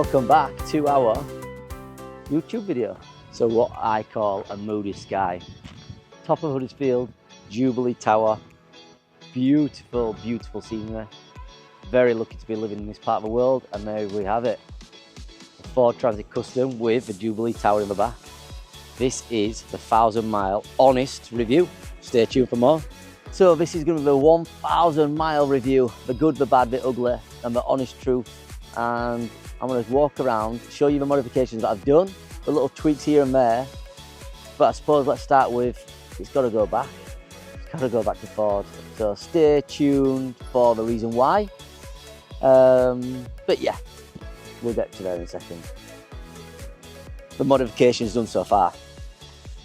welcome back to our YouTube video. So what I call a moody sky. Top of Huddersfield, Jubilee Tower, beautiful, beautiful scenery. Very lucky to be living in this part of the world, and there we have it. The Ford Transit Custom with the Jubilee Tower in the back. This is the 1,000-mile honest review. Stay tuned for more. So this is going to be the 1,000-mile review, the good, the bad, the ugly, and the honest truth. And I'm going to walk around, show you the modifications that I've done, the little tweaks here and there. But I suppose let's start with, it's got to go back. It's got to go back to Ford. So stay tuned for the reason why. But yeah, we'll get to that in a second. The modifications done so far.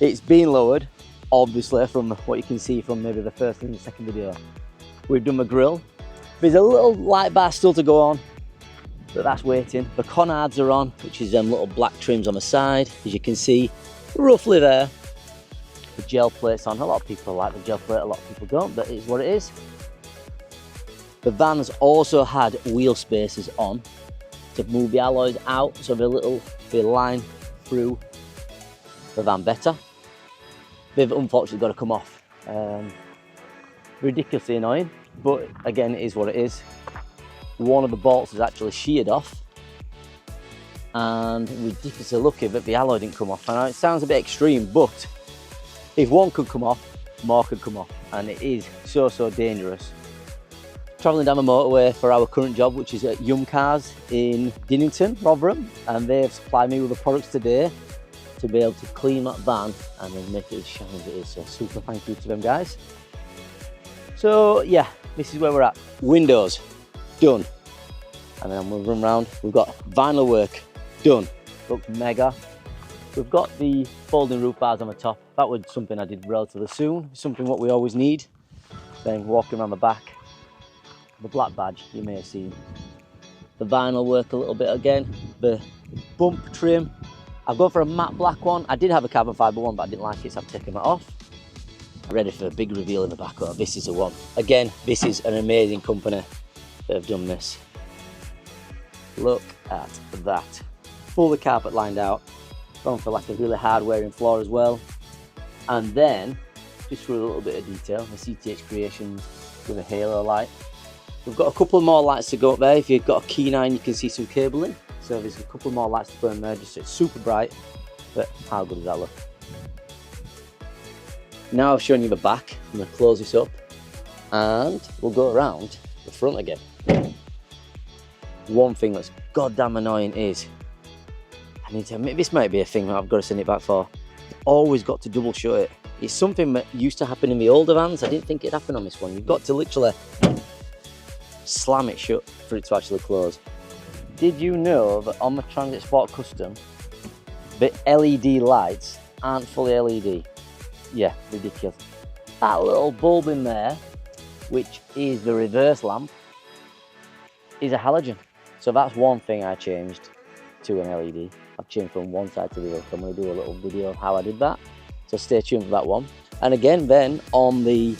It's been lowered, obviously, from what you can see from maybe the first and the second video. We've done the grille. There's a little light bar still to go on, but that's waiting. The Conards are on, which is them little black trims on the side, as you can see, roughly there. The gel plate's on. A lot of people like the gel plate, a lot of people don't, but it's what it is. The van's also had wheel spacers on to move the alloys out, so they line through the van better. They've unfortunately got to come off. Ridiculously annoying, but again, it is what it is. One of the bolts is actually sheared off, and ridiculously lucky that the alloy didn't come off. I know it sounds a bit extreme, but if one could come off, more could come off, and it is so dangerous. Travelling down the motorway for our current job, which is at Yum Cars in Dinnington, Rotherham, and they've supplied me with the products today to be able to clean that van and then make it as shiny as it is. So super thank you to them guys. So yeah, this is where we're at. Windows done, and then I'm going to run around. We've got vinyl work done, looks mega. We've got the folding roof bars on the top. That was something I did relatively soon, something what we always need. Then walking around the back, the black badge you may have seen. The vinyl work a little bit again. The bump trim, I've gone for a matte black one. I did have a carbon fibre one, but I didn't like it, so I've taken that off. Ready for a big reveal in the back. Oh, this is the one. Again, this is an amazing company that have done this. Look at that. Fully carpet lined out. Gone for like a really hard wearing floor as well. And then, just for a little bit of detail, the CTH Creations with a halo light. We've got a couple more lights to go up there. If you've got a key 9, you can see some cabling. So there's a couple more lights to burn there, just so it's super bright. But how good does that look? Now I've shown you the back, I'm going to close this up and we'll go around the front again. One thing that's goddamn annoying is, I need to admit, this might be a thing that I've got to send it back for. I've always got to double shut it. It's something that used to happen in the older vans. I didn't think it'd happen on this one. You've got to literally slam it shut for it to actually close. Did you know that on the Transit Sport Custom, the LED lights aren't fully LED? Yeah, ridiculous. That little bulb in there, which is the reverse lamp, is a halogen. So that's one thing I changed to an LED. I've changed from one side to the other. I'm going to do a little video of how I did that. So stay tuned for that one. And again, then on the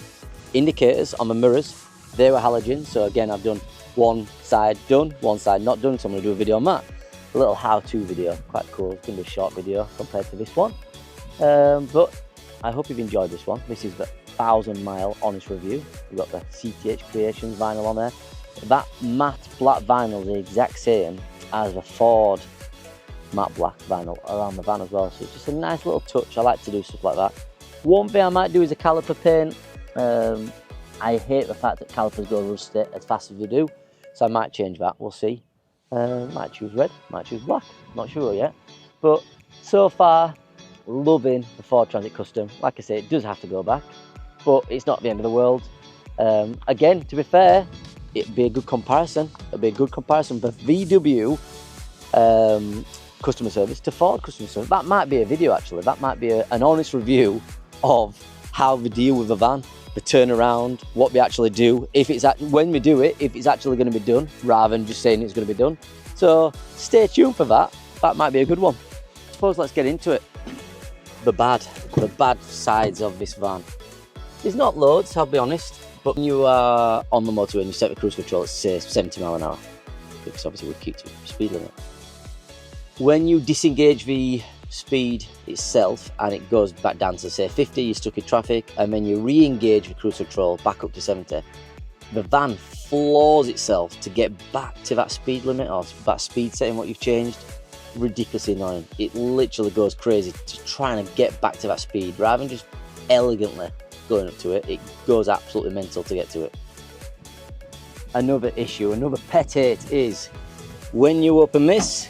indicators, on the mirrors, they were halogen. So again, I've done one side done, one side not done. So I'm going to do a video on that. A little how-to video, quite cool. It's going to be a short video compared to this one. But I hope you've enjoyed this one. This is the 1,000-mile honest review. We've got the CTH Creations vinyl on there. That matte black vinyl is the exact same as the Ford matte black vinyl around the van as well. So it's just a nice little touch. I like to do stuff like that. One thing I might do is a caliper paint. I hate the fact that calipers go rusty as fast as they do. So I might change that, we'll see. Might choose red, might choose black, not sure yet. But so far, loving the Ford Transit Custom. Like I say, it does have to go back, but it's not the end of the world. Again, to be fair, it'd be a good comparison. It'd be a good comparison for VW customer service to Ford customer service. That might be a video actually. That might be an honest review of how they deal with the van, the turnaround, what we actually do, if it's when we do it, if it's actually going to be done, rather than just saying it's going to be done. So stay tuned for that. That might be a good one. I suppose let's get into it. The bad sides of this van. There's not loads, I'll be honest, but when you are on the motorway and you set the cruise control at say 70 miles an hour, because obviously we keep to speed limit. When you disengage the speed itself and it goes back down to say 50, you're stuck in traffic, and then you re-engage the cruise control back up to 70, the van floors itself to get back to that speed limit or that speed setting what you've changed. Ridiculously annoying. It literally goes crazy to trying to get back to that speed rather than just elegantly going up to it. It goes absolutely mental to get to it. Another issue, another pet hate is when you open this,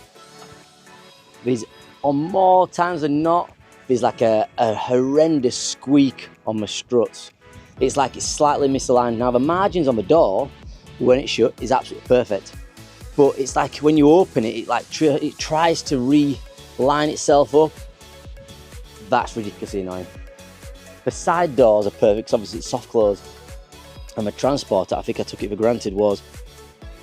there's on more times than not, there's like a horrendous squeak on the struts. It's like it's slightly misaligned. Now the margins on the door, when it's shut, is absolutely perfect. But it's like when you open it, it tries to realign itself up. That's ridiculously annoying. The side doors are perfect because obviously it's soft close. And the Transporter, I think I took it for granted, was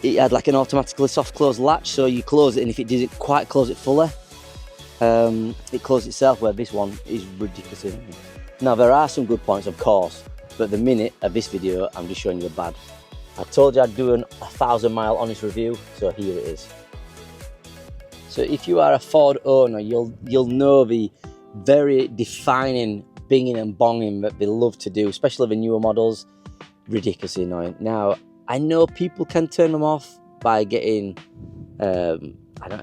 it had like an automatically soft close latch, so you close it, and if it didn't quite close it fully, it closed itself, where this one is ridiculously annoying. Now there are some good points, of course, but the minute of this video, I'm just showing you the bad. I told you I'd do a 1,000-mile honest review, so here it is. So if you are a Ford owner, you'll know the very defining binging and bonging that they love to do, especially the newer models. Ridiculously annoying. Now, I know people can turn them off by getting, I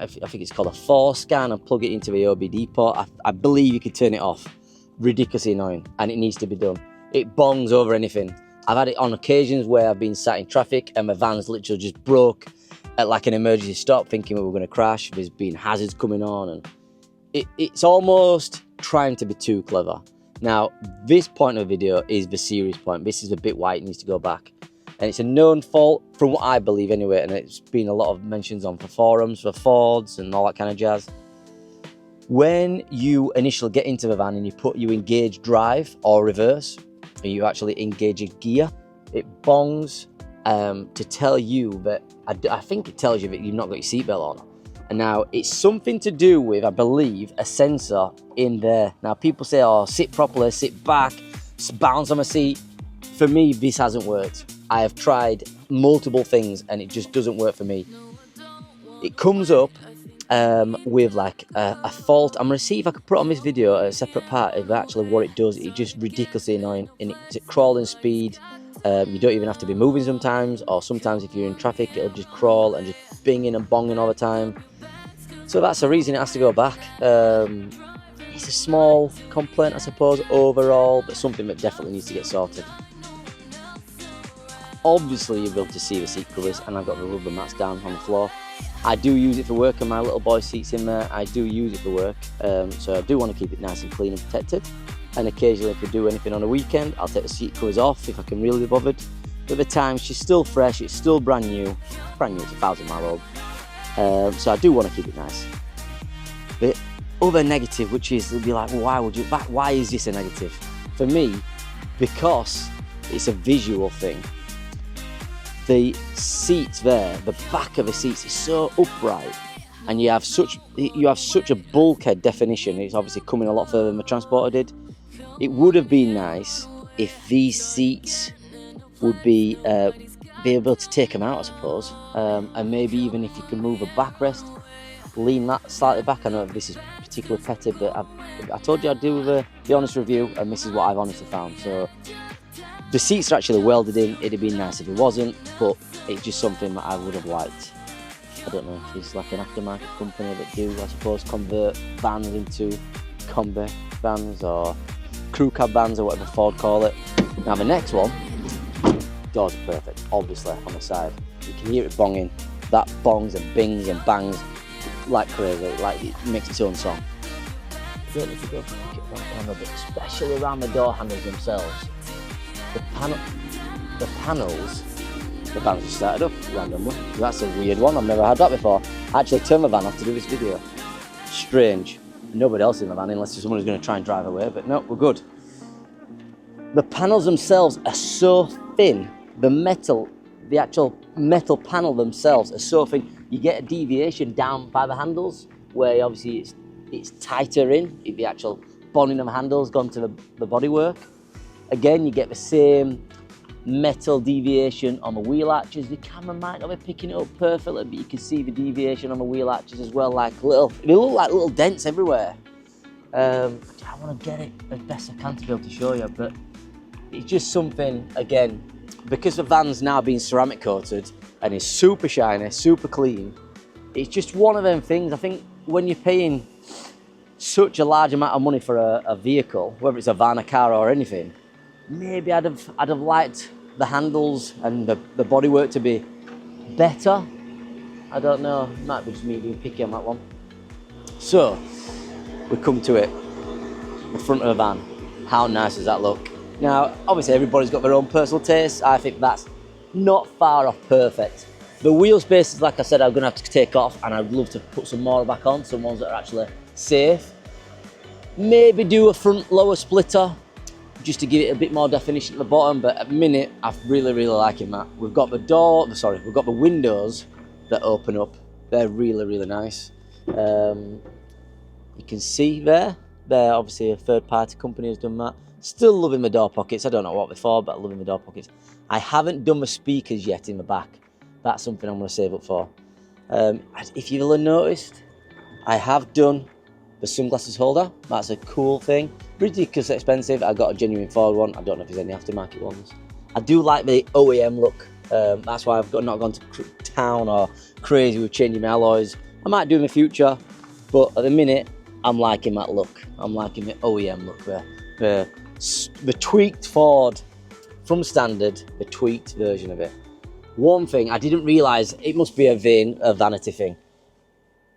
think it's called a force scan, and plug it into the OBD port. I believe you can turn it off. Ridiculously annoying, and it needs to be done. It bongs over anything. I've had it on occasions where I've been sat in traffic and my van's literally just broke at like an emergency stop, thinking we were going to crash. There's been hazards coming on, and it's almost trying to be too clever. Now, this point of the video is the serious point. This is the bit why it needs to go back. And it's a known fault, from what I believe anyway, and it's been a lot of mentions on for forums, for Fords and all that kind of jazz. When you initially get into the van and you engage drive or reverse, and you actually engage a gear, it bongs to tell you that, I think it tells you that you've not got your seatbelt on. And now it's something to do with, I believe, a sensor in there. Now people say, oh, sit properly, sit back, bounce on my seat. For me, this hasn't worked. I have tried multiple things and it just doesn't work for me. It comes up with like a fault. I'm gonna see if I can put on this video a separate part of actually what it does. It's just ridiculously annoying, and it's at crawling speed. You don't even have to be moving sometimes, or sometimes if you're in traffic, it'll just crawl and just binging and bonging all the time. So that's the reason it has to go back. It's a small complaint, I suppose, overall, but something that definitely needs to get sorted. Obviously, you'll be able to see the seat covers, and I've got the rubber mats down on the floor. I do use it for work, and my little boy seat's in there. I do use it for work, so I do want to keep it nice and clean and protected. And occasionally, if we do anything on a weekend, I'll take the seat covers off if I can really be bothered. But at the time, she's still fresh, it's still brand new. It's brand new, it's 1,000-mile old. So I do want to keep it nice. The other negative, which is, they'll be like, well, why is this a negative? For me, because it's a visual thing. The seats there, the back of the seats is so upright, and you have such a bulkhead definition. It's obviously coming a lot further than the Transporter did. It would have been nice if these seats would be able to take them out, I suppose, and maybe even if you can move a backrest, lean that slightly back. I know this is particularly petty, but I told you I'd do the honest review, and this is what I've honestly found. So the seats are actually welded in. It'd be nice if it wasn't, but it's just something that I would have liked. I don't know if it's like an aftermarket company that do, I suppose, convert vans into combi vans or crew cab vans or whatever Ford call it. Now the next one, doors are perfect, obviously, on the side. You can hear it bonging. That bongs and bings and bangs like crazy, like it makes its own song. I don't need to go for it right now, but especially around the door handles themselves. The panels, the van just started up randomly. That's a weird one, I've never had that before. I actually turned my van off to do this video. Strange. Nobody else in the van unless someone is going to try and drive away, but no, we're good. The panels themselves are so thin. The actual metal panel themselves are so thin. You get a deviation down by the handles, where obviously it's tighter in, if the actual bonding of the handles gone to the bodywork. Again, you get the same metal deviation on the wheel arches. The camera might not be picking it up perfectly, but you can see the deviation on the wheel arches as well, like they look like little dents everywhere. I want to get it as best I can to be able to show you, but it's just something, again, because the van's now being ceramic coated and is super shiny, super clean, it's just one of them things. I think when you're paying such a large amount of money for a vehicle, whether it's a van, a car or anything, maybe I'd have liked the handles and the bodywork to be better. I don't know, it might be just me being picky on that one. So, we come to it, the front of the van. How nice does that look? Now, obviously everybody's got their own personal taste. I think that's not far off perfect. The wheel spaces, like I said, I'm gonna have to take off, and I'd love to put some more back on, some ones that are actually safe. Maybe do a front lower splitter, just to give it a bit more definition at the bottom, but at the minute, I'm really liking that. We've got we've got the windows that open up. They're really nice. You can see there, obviously a third party company has done that. Still loving the door pockets. I don't know what they're for, but I'm loving the door pockets. I haven't done the speakers yet in the back. That's something I'm gonna save up for. If you'll have noticed, I have done the sunglasses holder. That's a cool thing. Ridiculously expensive. I got a genuine Ford one. I don't know if there's any aftermarket ones. I do like the OEM look. That's why I've not gone to town or crazy with changing my alloys. I might do in the future, but at the minute, I'm liking that look. I'm liking the OEM look there. The tweaked Ford from standard, the tweaked version of it. One thing I didn't realise, it must be a vanity thing.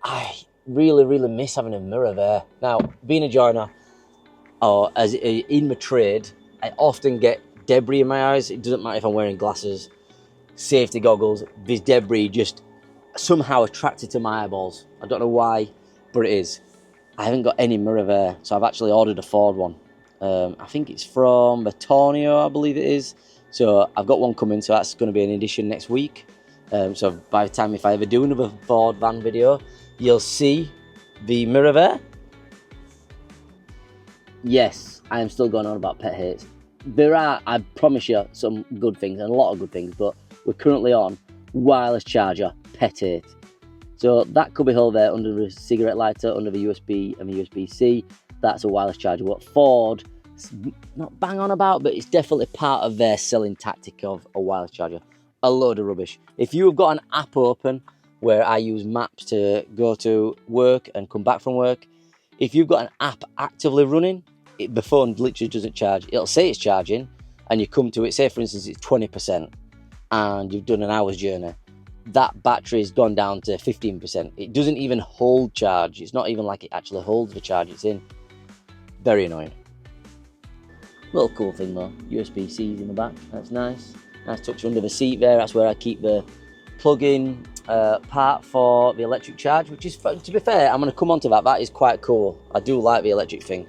I really miss having a mirror there. Now, being a joiner, or as in my trade, I often get debris in my eyes. It doesn't matter if I'm wearing glasses, safety goggles, this debris just somehow attracted to my eyeballs. I don't know why, but it is. I haven't got any mirror there, so I've actually ordered a Ford one. I think it's from Tornio, I believe it is. So I've got one coming, so that's going to be an edition next week. So by the time, if I ever do another Ford van video, you'll see the mirror there. Yes, I am still going on about pet hates. There are, I promise you, some good things, and a lot of good things, but we're currently on wireless charger, pet hate. So that could be held there under the cigarette lighter, under the USB and the USB-C. That's a wireless charger. What Ford, not bang on about, but it's definitely part of their selling tactic of a wireless charger. A load of rubbish. If you have got an app open where I use maps to go to work and come back from work, if you've got an app actively running, the phone literally doesn't charge. It'll say it's charging, and you come to it, say for instance it's 20%, and you've done an hour's journey. That battery's gone down to 15%. It doesn't even hold charge. It's not even like it actually holds the charge it's in. Very annoying. Little cool thing though, USB-C's in the back, that's nice. Nice touch under the seat there, that's where I keep the plug-in part for the electric charge, which is, to be fair, I'm going to come on to that. That is quite cool. I do like the electric thing.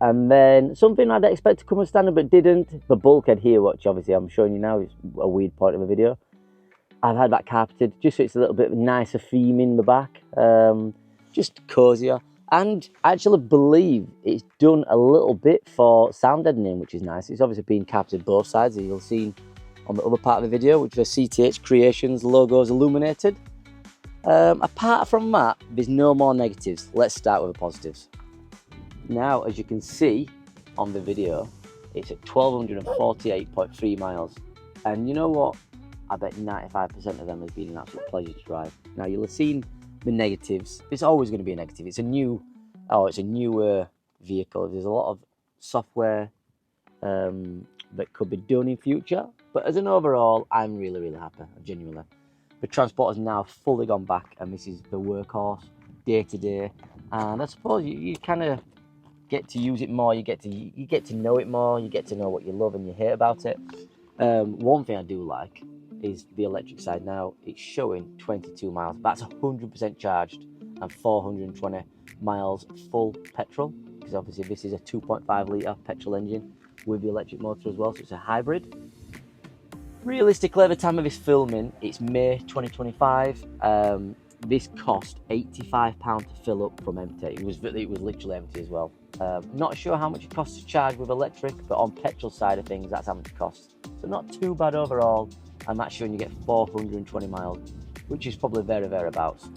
And then something I'd expect to come as standard but didn't, the bulkhead here, which obviously I'm showing you now, is a weird point of the video. I've had that carpeted just so it's a little bit nicer theme in the back, just cozier. And I actually believe it's done a little bit for sound deadening, which is nice. It's obviously been carpeted both sides, as you'll see on the other part of the video, which is CTH Creations logos illuminated. Apart from that, there's no more negatives. Let's start with the positives. Now, as you can see on the video, it's at 1,248.3 miles. And you know what? I bet 95% of them has been an absolute pleasure to drive. Now, you'll have seen the negatives. It's always going to be a negative. It's a newer vehicle. There's a lot of software that could be done in future. But as an overall, I'm really happy, genuinely. The transport has now fully gone back, and this is the workhorse day to day. And I suppose you kind of get to use it more. You get to know it more. You get to know what you love and you hate about it. One thing I do like is the electric side. Now it's showing 22 miles. That's 100% charged and 420 miles full petrol, because obviously this is a 2.5 litre petrol engine with the electric motor as well, so it's a hybrid. Realistically, at the time of this filming, it's May 2025. This cost £85 to fill up from empty. It was literally empty as well. Not sure how much it costs to charge with electric, but on petrol side of things, that's how much it costs. So not too bad overall, and that's showing you get 420 miles, which is probably thereabouts.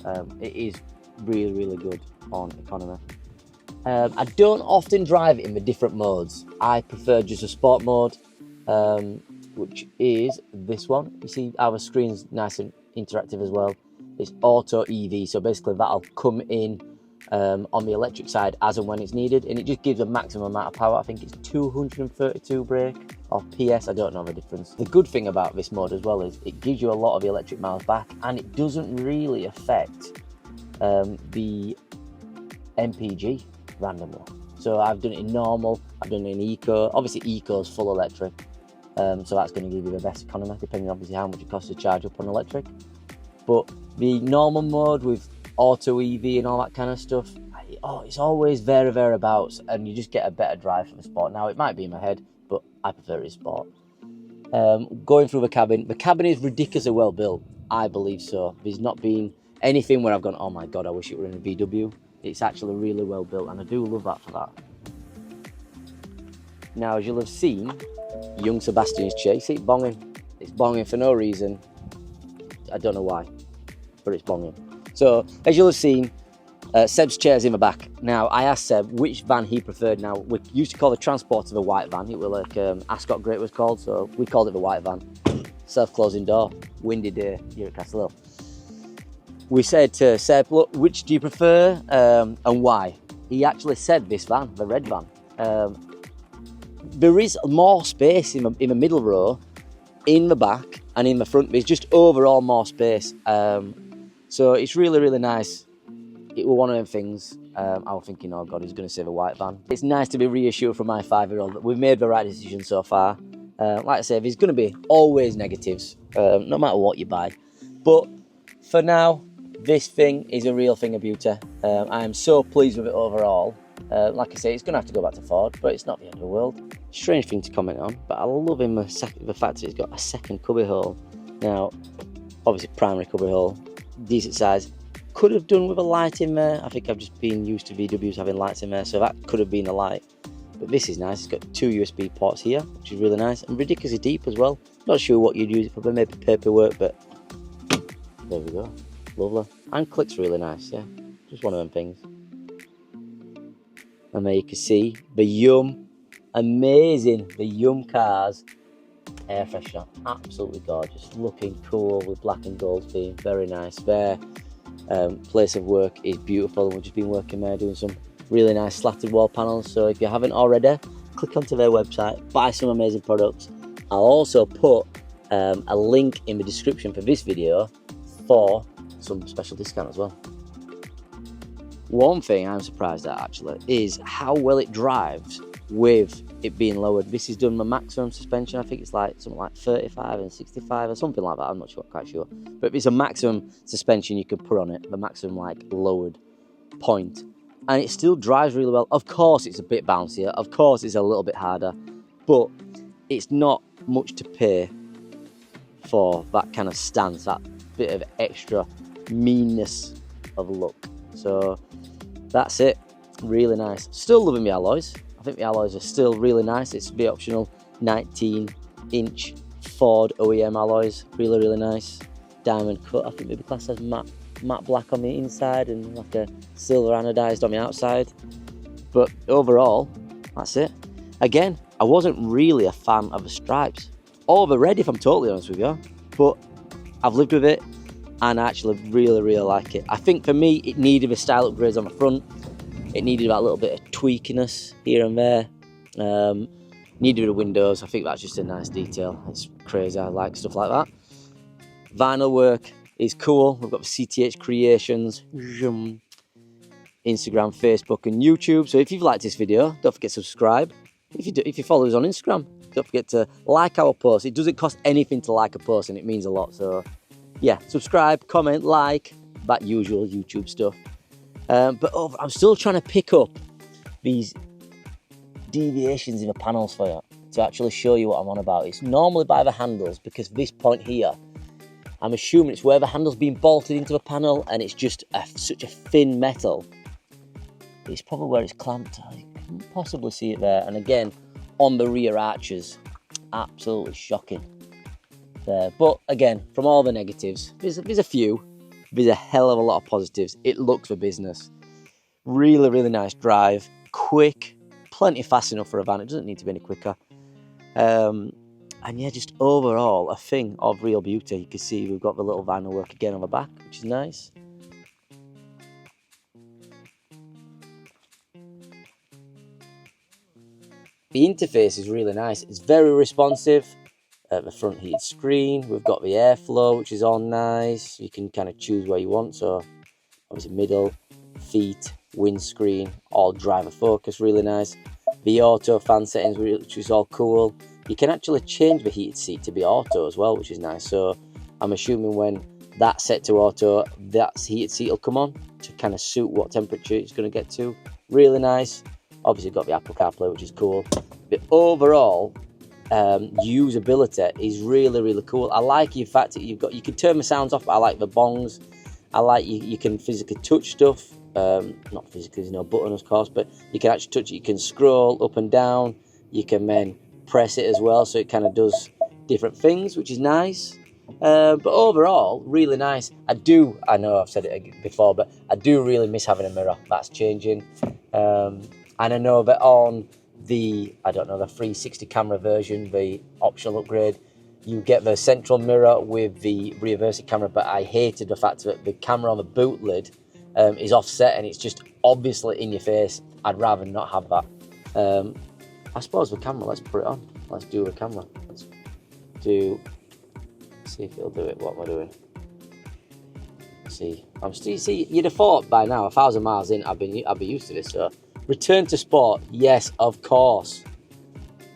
It is really good on economy. I don't often drive it in the different modes. I prefer just a sport mode, which is this one. You see our screen's nice and interactive as well. It's auto EV, so basically that'll come in on the electric side as and when it's needed, and it just gives a maximum amount of power. I think it's 232 brake or PS, I don't know the difference. The good thing about this mode as well is it gives you a lot of the electric miles back, and it doesn't really affect the MPG randomly. So I've done it in normal, I've done it in eco. Obviously eco's full electric, so that's going to give you the best economy, depending on obviously how much it costs to charge up on electric. But the normal mode with auto EV and all that kind of stuff, it's always thereabouts, and you just get a better drive from the sport. Now it might be in my head, but I prefer it sport. Going through the cabin is ridiculously well built. I believe so. There's not been anything where I've gone, oh my god, I wish it were in a VW. It's actually really well built, and I do love that for that. Now, as you'll have seen, young Sebastian's chair, you see it bonging. It's bonging for no reason. I don't know why, but it's bonging. So, as you'll have seen, Seb's chair's in the back. Now, I asked Seb which van he preferred. Now, we used to call the Transporter the white van. It was like Ascot Great was called, so we called it the white van. Self-closing door, windy day here at Castle Hill. We said to Seb, look, which do you prefer and why? He actually said this van, the red van. There is more space in the middle row, in the back and in the front. There's just overall more space. So it's really nice. It was one of them things I was thinking, oh god, he's going to say the white van. It's nice to be reassured from my 5-year-old that we've made the right decision so far. Like I say, there's going to be always negatives, no matter what you buy. But for now, this thing is a real thing of beauty. I am so pleased with it overall. Like I say, it's going to have to go back to Ford, but it's not the end of the world. Strange thing to comment on, but I love him the fact that it's got a second cubby hole. Now, obviously primary cubby hole, decent size. Could have done with a light in there. I think I've just been used to VWs having lights in there, so that could have been a light. But this is nice. It's got 2 USB ports here, which is really nice, and ridiculously deep as well. Not sure what you'd use it for, but maybe paperwork, but there we go. Lovely. And clicks really nice, yeah. Just one of them things. And there you can see the Yum, amazing, the Yum Cars air freshener. Absolutely gorgeous. Looking cool with black and gold theme. Very nice. Their place of work is beautiful. We've just been working there doing some really nice slatted wall panels. So if you haven't already, click onto their website, buy some amazing products. I'll also put a link in the description for this video for some special discount as well. One thing I'm surprised at actually is how well it drives with it being lowered. This is done the maximum suspension. I think it's like something like 35 and 65 or something like that. I'm not sure, quite sure. But it's a maximum suspension you could put on it, the maximum like lowered point. And it still drives really well. Of course it's a bit bouncier. Of course it's a little bit harder. But it's not much to pay for that kind of stance, that bit of extra meanness of look. So that's it. Really nice. Still loving the alloys. I think the alloys are still really nice. It's the optional 19-inch Ford OEM alloys. Really nice. Diamond cut. I think maybe classed as matte black on the inside and like a silver anodized on the outside. But overall, that's it. Again, I wasn't really a fan of the stripes or the red, if I'm totally honest with you. But I've lived with it, and I actually really like it. I think for me, it needed the style upgrades on the front. It needed that little bit of tweakiness here and there. Needed the windows. I think that's just a nice detail. It's crazy. I like stuff like that. Vinyl work is cool. We've got the CTH Creations, Instagram, Facebook, and YouTube. So if you've liked this video, don't forget to subscribe. If you follow us on Instagram, don't forget to like our post. It doesn't cost anything to like a post, and it means a lot. So yeah, subscribe, comment, like, that usual YouTube stuff. But I'm still trying to pick up these deviations in the panels for you to actually show you what I'm on about. It's normally by the handles, because this point here, I'm assuming it's where the handle's been bolted into the panel and it's just such a thin metal. It's probably where it's clamped. possibly see it there. And again, on the rear arches, absolutely shocking there. But again, from all the negatives, there's a few. There's a hell of a lot of positives. It looks for business. Really, really nice drive. Quick, plenty fast enough for a van. It doesn't need to be any quicker. And yeah, just overall, a thing of real beauty. You can see we've got the little vinyl work again on the back, which is nice. The interface is really nice. It's very responsive. The front heated screen. We've got the airflow, which is all nice. You can kind of choose where you want. So obviously middle, feet, windscreen, all driver focus, really nice. The auto fan settings, which is all cool. You can actually change the heated seat to be auto as well, which is nice. So I'm assuming when that's set to auto, that heated seat will come on to kind of suit what temperature it's going to get to. Really nice. Obviously got the Apple CarPlay, which is cool. The overall usability is really, really cool. I like the fact that you can turn the sounds off, but I like the bongs. I like you can physically touch stuff. Not physically, there's no button of course, but you can actually touch it. You can scroll up and down. You can then press it as well, so it kind of does different things, which is nice. But overall, really nice. I know I've said it before, but I do really miss having a mirror. That's changing. And I know that on the 360 camera version, the optional upgrade, you get the central mirror with the reversing camera, but I hated the fact that the camera on the boot lid is offset and it's just obviously in your face. I'd rather not have that. I suppose the camera, let's put it on. Let's do a camera. See if it'll do it, what we're doing. See, you'd have thought by now, 1,000 miles in, I'd be used to this. So, return to sport, yes, of course.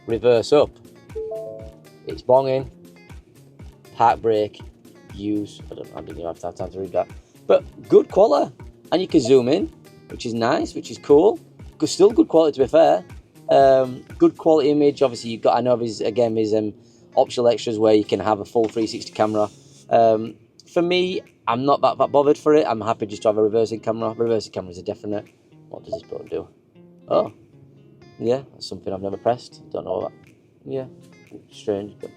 Reverse up. It's bonging. Park brake. Use. I didn't even have time to read that. But good quality. And you can zoom in, which is nice, which is cool. Still good quality to be fair. Good quality image. Obviously, you've got, I know there's optional extras where you can have a full 360 camera. For me, I'm not that bothered for it. I'm happy just to have a reversing camera. Reversing camera is a definite. What does this button do? Oh, yeah, that's something I've never pressed. Don't know that. Yeah, strange, but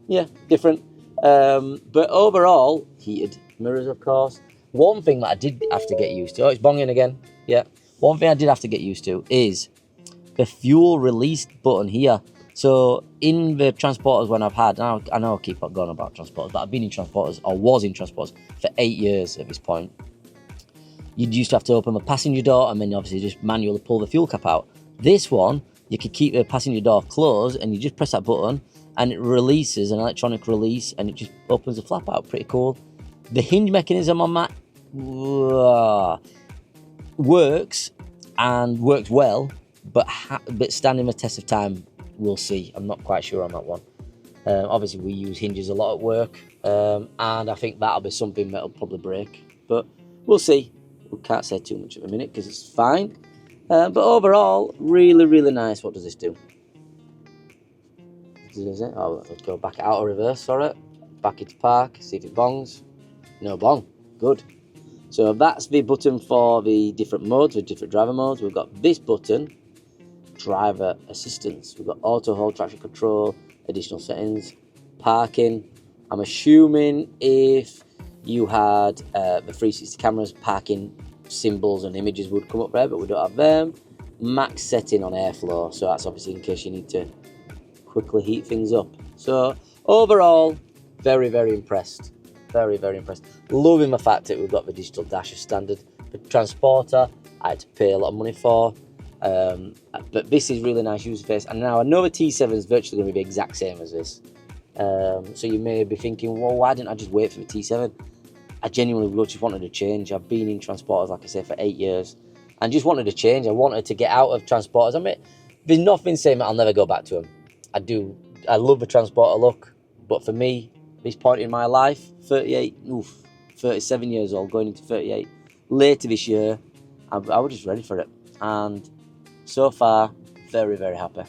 yeah, different. But overall, heated mirrors, of course. One thing that I did have to get used to, it's bonging again, yeah. One thing I did have to get used to is the fuel release button here. So in the transporters when I've had, I know I keep on going about transporters, but I've been in transporters, or was in transporters, for 8 years at this point. You used to have to open the passenger door and then obviously just manually pull the fuel cap out. This one, you could keep the passenger door closed and you just press that button and it releases an electronic release and it just opens the flap out. Pretty cool. The hinge mechanism on that works and works well, but standing the test of time, we'll see. I'm not quite sure on that one. Obviously, we use hinges a lot at work, and I think that'll be something that'll probably break, but we'll see. We can't say too much at the minute because it's fine. But overall, really, really nice. What does this do? Oh, let's go back out of reverse, sorry. Back into park, see if it bongs. No bong, good. So that's the button for the different modes, the different driver modes. We've got this button, driver assistance. We've got auto hold, traction control, additional settings, parking. I'm assuming if you had the 360 cameras, parking symbols and images would come up there, but we don't have them. Max setting on airflow, so that's obviously in case you need to quickly heat things up. So overall, very, very impressed. Very, very impressed. Loving the fact that we've got the digital dash as standard. The transporter, I had to pay a lot of money for. But this is really nice user face. And now I know the T7 is virtually going to be the exact same as this. So you may be thinking, well, why didn't I just wait for the T7? I genuinely just wanted to change. I've been in transporters, like I say, for 8 years. And just wanted to change. I wanted to get out of transporters. I mean, there's nothing saying that I'll never go back to them. I love the transporter look. But for me, this point in my life, 37 years old, going into 38, later this year, I was just ready for it. And so far, very, very happy.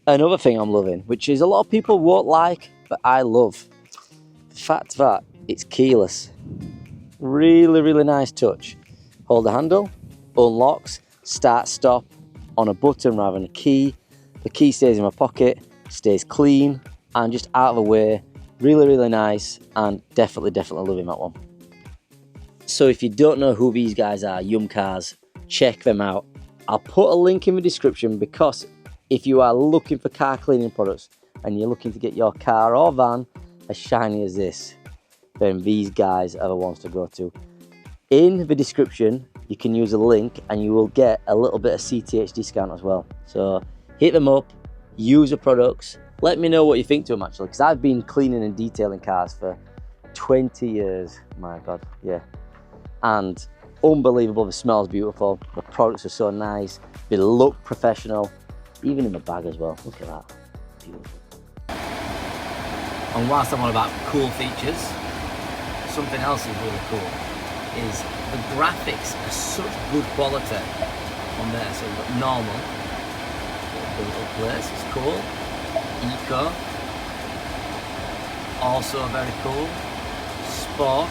Another thing I'm loving, which is a lot of people won't like, but I love, the fact that it's keyless. Really, really nice touch. Hold the handle, unlocks, start, stop, on a button rather than a key. The key stays in my pocket, stays clean and just out of the way. Really, really nice, and definitely loving that one. So if you don't know who these guys are, Yum Cars, check them out. I'll put a link in the description, because if you are looking for car cleaning products and you're looking to get your car or van as shiny as this, then these guys are the ones to go to. In the description, you can use a link and you will get a little bit of CTH discount as well. So hit them up, use the products, let me know what you think to them actually, because I've been cleaning and detailing cars for 20 years, my God, yeah. And unbelievable, the smell's beautiful, the products are so nice, they look professional, even in the bag as well, look at that, beautiful. And whilst I'm on about cool features, something else is really cool, is the graphics are such good quality on there. So we've got normal, the little place, it's cool, eco, also very cool, sport,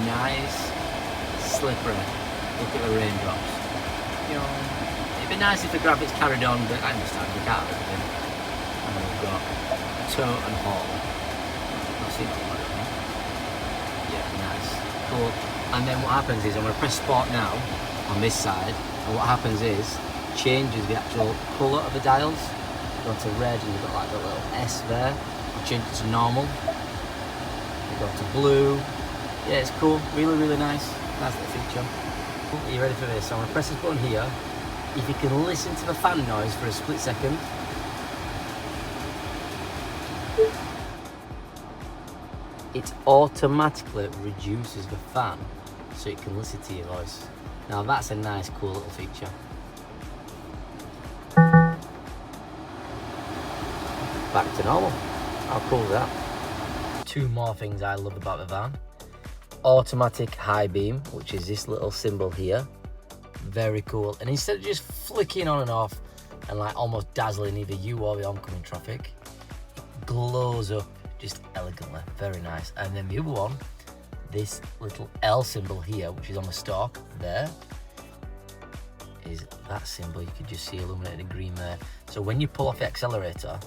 nice, slippery, look at the raindrops. It'd be nice if the graphics carried on, but I understand we can't have everything. And then we've got tow and haul. I've seen that one. Yeah, nice, cool. And then what happens is I'm going to press sport now on this side, and what happens is changes the actual colour of the dials. Go to red and you've got like the little S there. I'll change it to normal. You go to blue. Yeah, it's cool. Really nice. Nice little feature. Are you ready for this? So I'm going to press this button here. If you can listen to the fan noise for a split second. It automatically reduces the fan so it can listen to your voice. Now that's a nice, cool little feature. Back to normal. How cool is that? Two more things I love about the van. Automatic high beam, which is this little symbol here. Very cool. And instead of just flicking on and off and like almost dazzling either you or the oncoming traffic, it glows up just elegantly. Very nice. And then the other one, this little L symbol here, which is on the stalk there, is that symbol. You can just see illuminated in green there. So when you pull off the accelerator,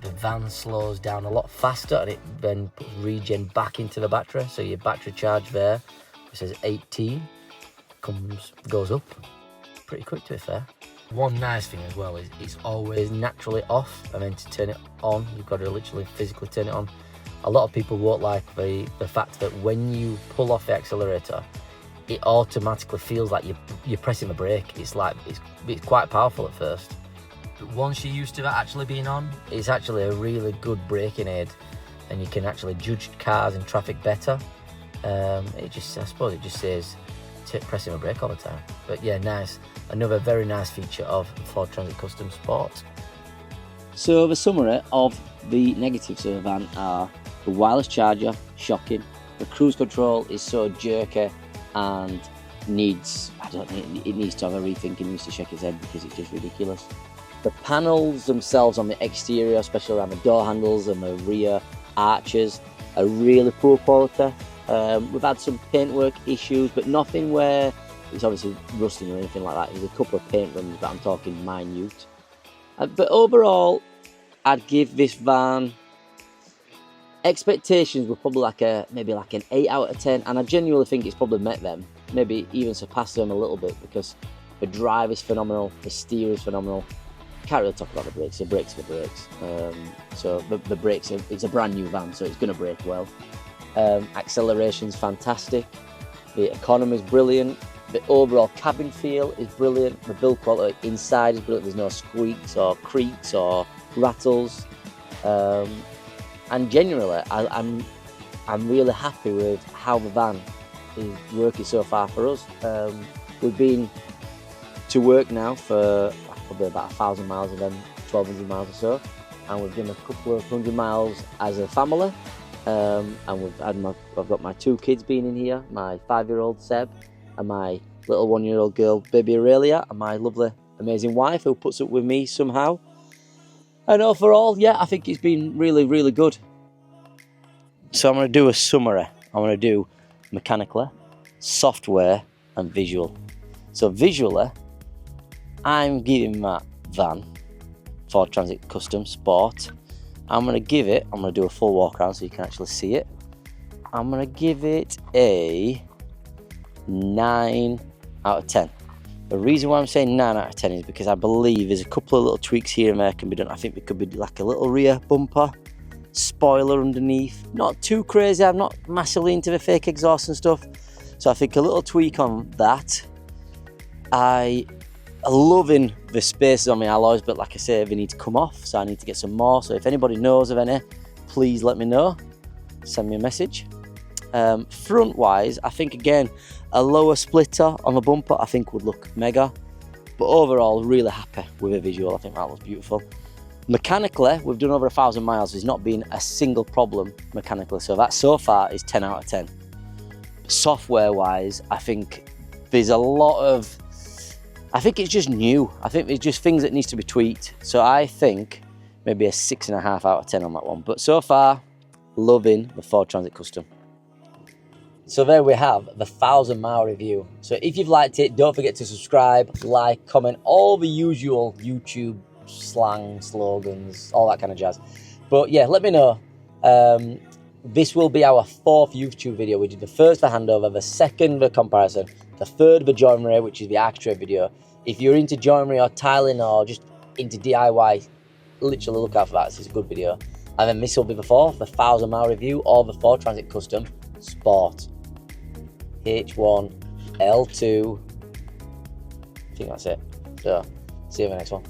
the van slows down a lot faster, and it then puts regen back into the battery. So your battery charge there, it says 18, goes up pretty quick, to be fair. One nice thing as well is it's always naturally off, and then to turn it on, you've got to literally physically turn it on. A lot of people won't like the fact that when you pull off the accelerator, it automatically feels like you're pressing the brake. It's like it's quite powerful at first. But once you're used to that actually being on, it's actually a really good braking aid, and you can actually judge cars in traffic better. I suppose it just says pressing a brake all the time. But yeah, nice. Another very nice feature of Ford Transit Custom Sport. So the summary of the negatives of the van are the wireless charger, shocking. The cruise control is so jerky and it needs to have a rethink and needs to shake its head because it's just ridiculous. The panels themselves on the exterior, especially around the door handles and the rear arches, are really poor quality. We've had some paintwork issues, but nothing where it's obviously rusting or anything like that. There's a couple of paint runs, but I'm talking minute. But overall, I'd give this van, expectations were probably maybe like an 8 out of 10, and I genuinely think it's probably met them, maybe even surpassed them a little bit, because the drive is phenomenal, the steer is phenomenal. Can't really talk about the brakes are brakes. So the brakes, it's a brand new van, so it's going to brake well. Acceleration's fantastic, the economy is brilliant, the overall cabin feel is brilliant, the build quality inside is brilliant, there's no squeaks or creaks or rattles, and generally I'm really happy with how the van is working so far for us. We've been to work now for probably about 1,000 miles and then 1,200 miles or so, and we've done a couple of 100 miles as a family. And I've got my 2 kids being in here, my 5-year-old Seb and my little 1-year-old girl baby Aurelia, and my lovely amazing wife who puts up with me somehow. And overall, yeah, I think it's been really good. So I'm going to do a summary. I'm going to do mechanically, software and visual. So visually, I'm giving that van Ford Transit Custom Sport, I'm going to give it, I'm going to do a full walk around so you can actually see it. I'm going to give it a 9 out of 10. The reason why I'm saying 9 out of 10 is because I believe there's a couple of little tweaks here and there can be done. I think there could be like a little rear bumper, spoiler underneath. Not too crazy, I'm not massively into the fake exhaust and stuff. So I think a little tweak on that. I'm loving the spaces on my alloys, but like I say, they need to come off, so I need to get some more. So if anybody knows of any, please let me know. Send me a message. Front wise, I think again, a lower splitter on the bumper I think would look mega, but overall really happy with the visual. I think that looks beautiful. Mechanically, we've done over 1,000 miles. There's not been a single problem mechanically, so that so far is 10 out of 10. Software wise, I think there's a lot of, I think it's just new. I think there's just things that needs to be tweaked. So I think maybe a 6.5 out of 10 on that one. But so far, loving the Ford Transit Custom. So there we have the 1,000-mile review. So if you've liked it, don't forget to subscribe, like, comment, all the usual YouTube slang, slogans, all that kind of jazz. But yeah, let me know. This will be our 4th YouTube video. We did the first, the handover, the 2nd, the comparison, the 3rd, the joinery, which is the architrave video. If you're into joinery or tiling or just into DIY, literally look out for that. This is a good video. And then this will be the 4th, the 1,000-mile review of the Ford Transit Custom Sport. H1, L2, I think that's it. So, see you in the next one.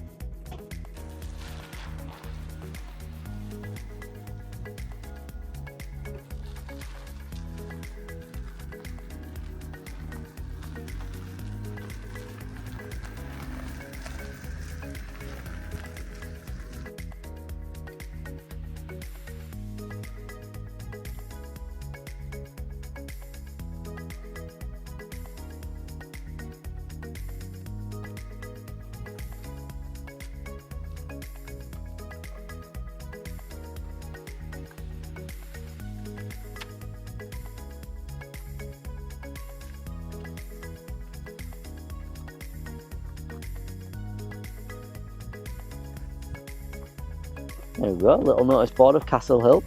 There we go, little notice board of Castle Hill,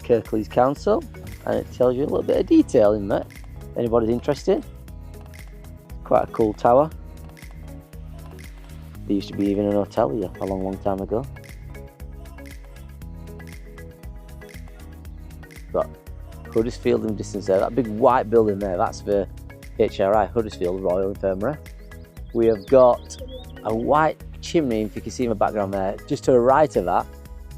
Kirklees Council, and it tells you a little bit of detail in there. If anybody's interested, quite a cool tower. There used to be even an hotel here a long time ago. Got Huddersfield in the distance there, that big white building there, that's the HRI, Huddersfield Royal Infirmary. We have got a white chimney, if you can see in the background there. Just to the right of that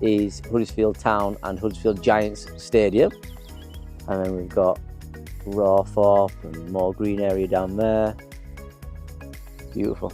is Huddersfield Town and Huddersfield Giants Stadium. And then we've got Rawthorpe and more green area down there. Beautiful.